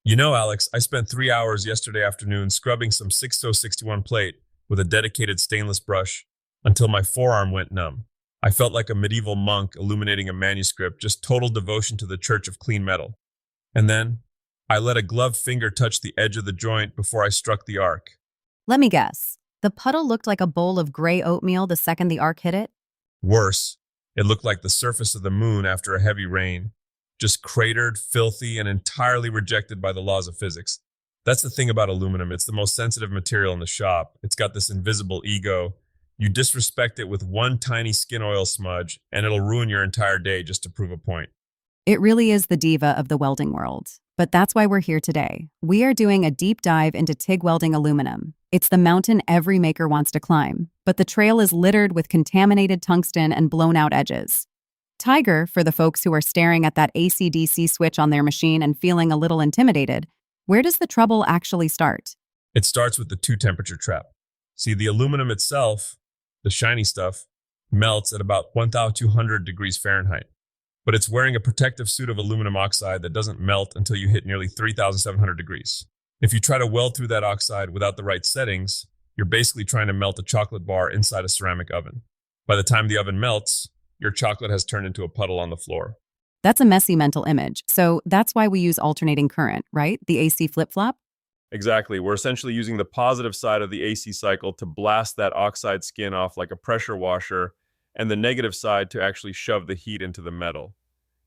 Alex, I spent 3 hours yesterday afternoon scrubbing some 6061 plate with a dedicated stainless brush until my forearm went numb. I felt like a medieval monk illuminating a manuscript, just total devotion to the Church of Clean Metal. And then, I let a gloved finger touch the edge of the joint before I struck the arc. Let me guess. The puddle looked like a bowl of gray oatmeal the second the arc hit it? Worse, it looked like the surface of the moon after a heavy rain, just cratered, filthy, and entirely rejected by the laws of physics. That's the thing about aluminum. It's the most sensitive material in the shop. It's got this invisible ego. You disrespect it with one tiny skin oil smudge, and it'll ruin your entire day just to prove a point. It really is the diva of the welding world. But that's why we're here today. We are doing a deep dive into TIG welding aluminum. It's the mountain every maker wants to climb, but the trail is littered with contaminated tungsten and blown-out edges. Tiger, for the folks who are staring at that AC/DC switch on their machine and feeling a little intimidated, where does the trouble actually start? It starts with the two-temperature trap. See, the aluminum itself, the shiny stuff, melts at about 1,200 degrees Fahrenheit. But it's wearing a protective suit of aluminum oxide that doesn't melt until you hit nearly 3,700 degrees. If you try to weld through that oxide without the right settings, you're basically trying to melt a chocolate bar inside a ceramic oven. By the time the oven melts, your chocolate has turned into a puddle on the floor. That's a messy mental image. So that's why we use alternating current, right? The AC flip-flop? Exactly. We're essentially using the positive side of the AC cycle to blast that oxide skin off like a pressure washer, and the negative side to actually shove the heat into the metal.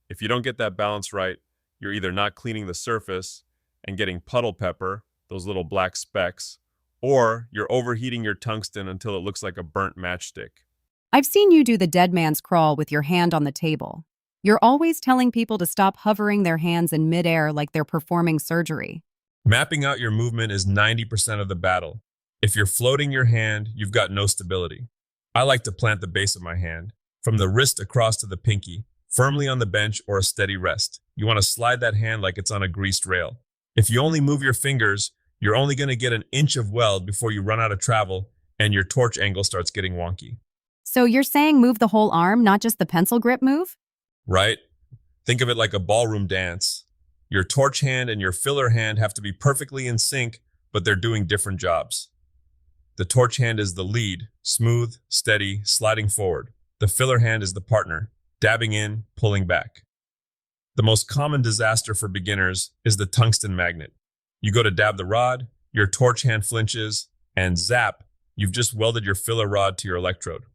If you don't get that balance right, you're either not cleaning the surface and getting puddle pepper, those little black specks, or you're overheating your tungsten until it looks like a burnt matchstick. I've seen you do the dead man's crawl with your hand on the table. You're always telling people to stop hovering their hands in midair like they're performing surgery. Mapping out your movement is 90% of the battle. If you're floating your hand, you've got no stability. I like to plant the base of my hand, from the wrist across to the pinky, firmly on the bench or a steady rest. You want to slide that hand like it's on a greased rail. If you only move your fingers, you're only going to get an inch of weld before you run out of travel and your torch angle starts getting wonky. So you're saying move the whole arm, not just the pencil grip move? Right? Think of it like a ballroom dance. Your torch hand and your filler hand have to be perfectly in sync, but they're doing different jobs. The torch hand is the lead, smooth, steady, sliding forward. The filler hand is the partner, dabbing in, pulling back. The most common disaster for beginners is the tungsten magnet. You go to dab the rod, your torch hand flinches, and zap, you've just welded your filler rod to your electrode.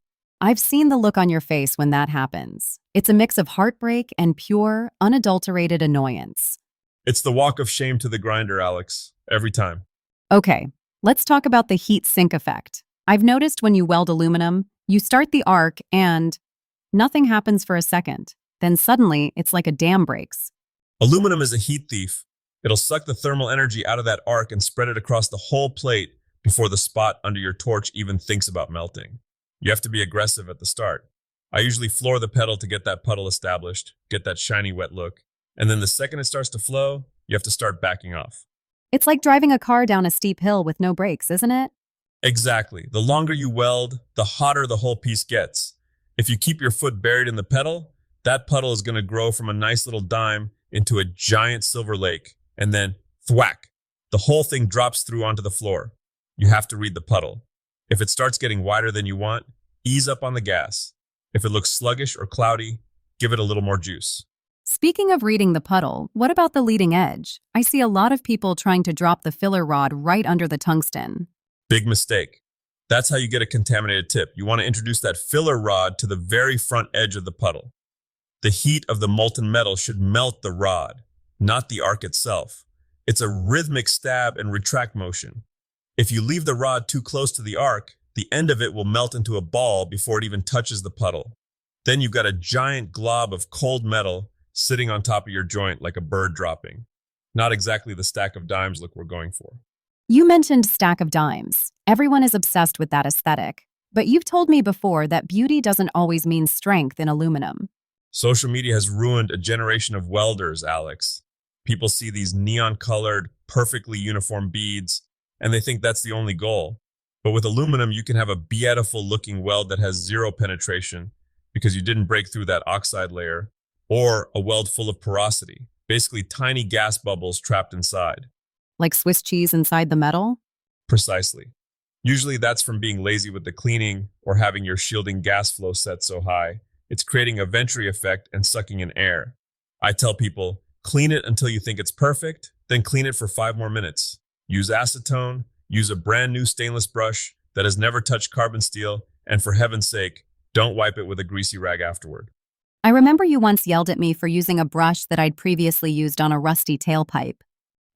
I've seen the look on your face when that happens. It's a mix of heartbreak and pure, unadulterated annoyance. It's the walk of shame to the grinder, Alex, every time. Okay, let's talk about the heat sink effect. I've noticed when you weld aluminum, you start the arc and nothing happens for a second. Then suddenly, it's like a dam breaks. Aluminum is a heat thief. It'll suck the thermal energy out of that arc and spread it across the whole plate before the spot under your torch even thinks about melting. You have to be aggressive at the start. I usually floor the pedal to get that puddle established, get that shiny wet look. And then the second it starts to flow, you have to start backing off. It's like driving a car down a steep hill with no brakes, isn't it? Exactly. The longer you weld, the hotter the whole piece gets. If you keep your foot buried in the pedal, that puddle is going to grow from a nice little dime into a giant silver lake. And then, thwack, the whole thing drops through onto the floor. You have to read the puddle. If it starts getting wider than you want, ease up on the gas. If it looks sluggish or cloudy, give it a little more juice. Speaking of reading the puddle, what about the leading edge? I see a lot of people trying to drop the filler rod right under the tungsten. Big mistake. That's how you get a contaminated tip. You want to introduce that filler rod to the very front edge of the puddle. The heat of the molten metal should melt the rod, not the arc itself. It's a rhythmic stab and retract motion. If you leave the rod too close to the arc, the end of it will melt into a ball before it even touches the puddle. Then you've got a giant glob of cold metal sitting on top of your joint like a bird dropping. Not exactly the stack of dimes look we're going for. You mentioned stack of dimes. Everyone is obsessed with that aesthetic. But you've told me before that beauty doesn't always mean strength in aluminum. Social media has ruined a generation of welders, Alex. People see these neon-colored, perfectly uniform beads, and they think that's the only goal. But with aluminum, you can have a beautiful-looking weld that has zero penetration because you didn't break through that oxide layer, or a weld full of porosity. Basically, tiny gas bubbles trapped inside. Like Swiss cheese inside the metal? Precisely. Usually that's from being lazy with the cleaning or having your shielding gas flow set so high. It's creating a venturi effect and sucking in air. I tell people, clean it until you think it's perfect, then clean it for 5 more minutes. Use acetone, use a brand new stainless brush that has never touched carbon steel, and for heaven's sake, don't wipe it with a greasy rag afterward. I remember you once yelled at me for using a brush that I'd previously used on a rusty tailpipe.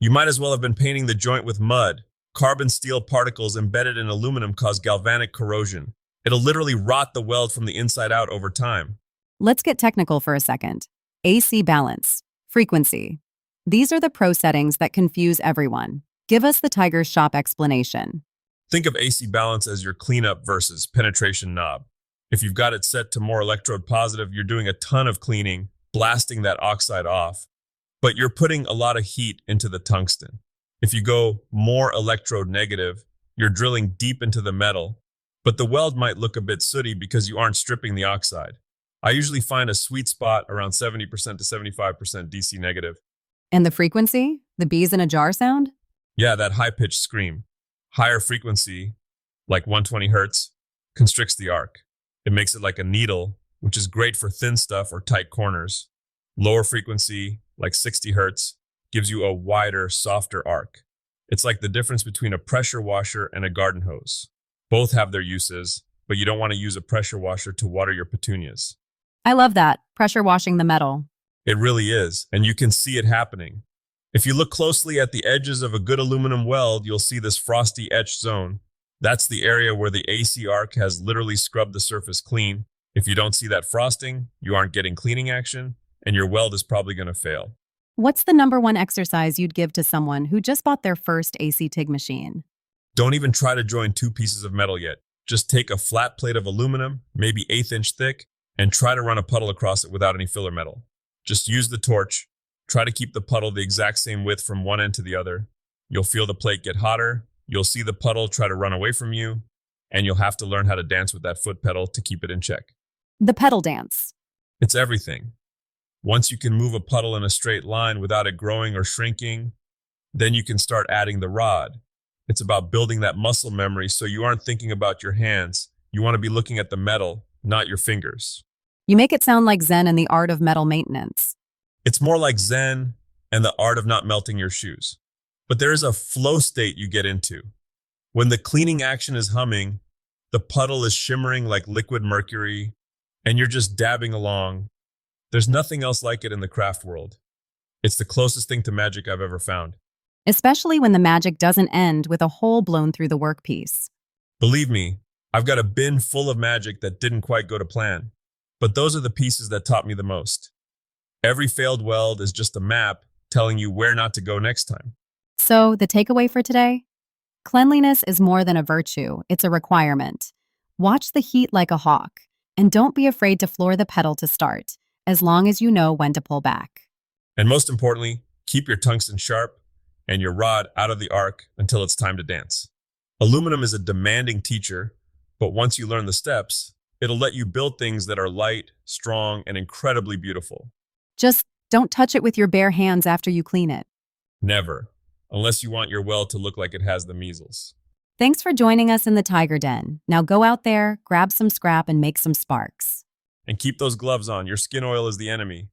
You might as well have been painting the joint with mud. Carbon steel particles embedded in aluminum cause galvanic corrosion. It'll literally rot the weld from the inside out over time. Let's get technical for a second. AC balance, frequency. These are the pro settings that confuse everyone. Give us the Tiger Shop explanation. Think of AC balance as your cleanup versus penetration knob. If you've got it set to more electrode positive, you're doing a ton of cleaning, blasting that oxide off, but you're putting a lot of heat into the tungsten. If you go more electrode negative, you're drilling deep into the metal, but the weld might look a bit sooty because you aren't stripping the oxide. I usually find a sweet spot around 70% to 75% DC negative. And the frequency? The bees in a jar sound? Yeah, that high-pitched scream. Higher frequency, like 120 hertz, constricts the arc. It makes it like a needle, which is great for thin stuff or tight corners. Lower frequency, like 60 hertz, gives you a wider, softer arc. It's like the difference between a pressure washer and a garden hose. Both have their uses, but you don't want to use a pressure washer to water your petunias. I love that, pressure washing the metal. It really is, and you can see it happening. If you look closely at the edges of a good aluminum weld, you'll see this frosty etched zone. That's the area where the AC arc has literally scrubbed the surface clean. If you don't see that frosting, you aren't getting cleaning action, and your weld is probably going to fail. What's the number one exercise you'd give to someone who just bought their first AC TIG machine? Don't even try to join two pieces of metal yet. Just take a flat plate of aluminum, maybe 1/8 inch thick, and try to run a puddle across it without any filler metal. Just use the torch. Try to keep the puddle the exact same width from one end to the other. You'll feel the plate get hotter, you'll see the puddle try to run away from you, and you'll have to learn how to dance with that foot pedal to keep it in check. The pedal dance. It's everything. Once you can move a puddle in a straight line without it growing or shrinking, then you can start adding the rod. It's about building that muscle memory so you aren't thinking about your hands. You want to be looking at the metal, not your fingers. You make it sound like Zen and the art of metal maintenance. It's more like Zen and the art of not melting your shoes. But there is a flow state you get into. When the cleaning action is humming, the puddle is shimmering like liquid mercury, and you're just dabbing along. There's nothing else like it in the craft world. It's the closest thing to magic I've ever found. Especially when the magic doesn't end with a hole blown through the workpiece. Believe me, I've got a bin full of magic that didn't quite go to plan. But those are the pieces that taught me the most. Every failed weld is just a map telling you where not to go next time. So, the takeaway for today? Cleanliness is more than a virtue, it's a requirement. Watch the heat like a hawk, and don't be afraid to floor the pedal to start, as long as you know when to pull back. And most importantly, keep your tungsten sharp and your rod out of the arc until it's time to dance. Aluminum is a demanding teacher, but once you learn the steps, it'll let you build things that are light, strong, and incredibly beautiful. Just don't touch it with your bare hands after you clean it. Never, unless you want your weld to look like it has the measles. Thanks for joining us in the Tiger Den. Now go out there, grab some scrap, and make some sparks. And keep those gloves on. Your skin oil is the enemy.